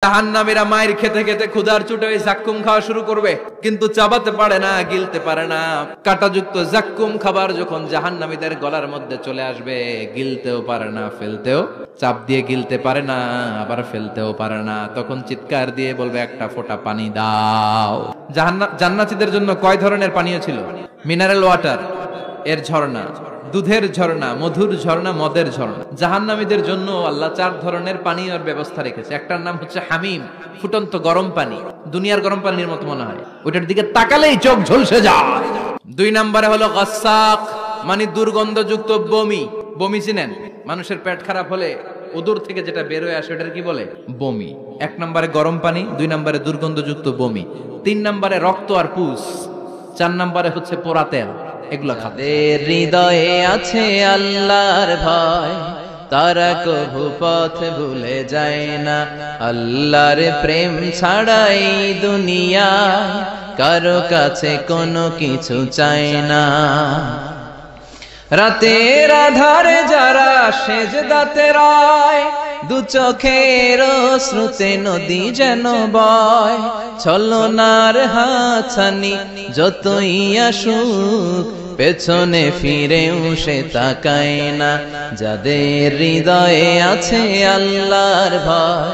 জাহান্নামীরা মায়ের খেতে খেতে ক্ষুধার চোটে ওই জাক্কুম খাওয়া শুরু করবে, কিন্তু চাবাতে পারে না, গিলতে পারে না। কাঁটাযুক্ত জাক্কুম খাবার যখন জাহান্নামীদের গলার মধ্যে চলে আসবে, গিলতেও পারে না, ফেলতেও, চাপ দিয়ে গিলতে পারে না, আবার ফেলতেও পারে না। তখন চিৎকার দিয়ে বলবে, একটা ফোঁটা পানি দাও। জান্নাতীদের জন্য কয় ধরনের পানীয় ছিল? মিনারেল ওয়াটার এর ঝর্ণা, দুধের ঝর্ণা, মধুর ঝর্ণা, মদের ঝর্ণা। জাহান্নামীদের জন্য আল্লাহ 4 ধরনের পানীয়ের ব্যবস্থা রেখেছে। একটার নাম হচ্ছে হামিম, ফুটন্ত গরম পানি, দুনিয়ার গরম পানির মতো মনে হয়, ওটার দিকে তাকালেই চোখ ঝলসে যায়। 2 নম্বরে হলো গাসাক, মানে দুর্গন্ধযুক্ত বমি। বমি চিনেন? মানুষের পেট খারাপ হলে উদর থেকে যেটা বের হয়ে আসে ওটার কি বলে? বমি। 1 নম্বরে গরম পানি, 2 নম্বরে দুর্গন্ধযুক্ত বমি, 3 নম্বরে রক্ত আর পুষ, 4 নম্বরে হচ্ছে পোড়া তেল। এগুলো যাদের হৃদয়ে আছে আল্লাহর ভয়, তারা কভু পথ ভুলে যায় না। আল্লাহর প্রেম ছাড়া এই দুনিয়ায় কারো কাছে কোনো কিছু চায় না। রাতের আধারে যারা সেজদাতে রয়, দু চোখের শ্রুতে নদী যেন বয়। ছলনার হাতছানি যতই আসুক, পেছনে ফিরেও সে তাকায় না। যাদের হৃদয়ে আছে আল্লাহর ভয়।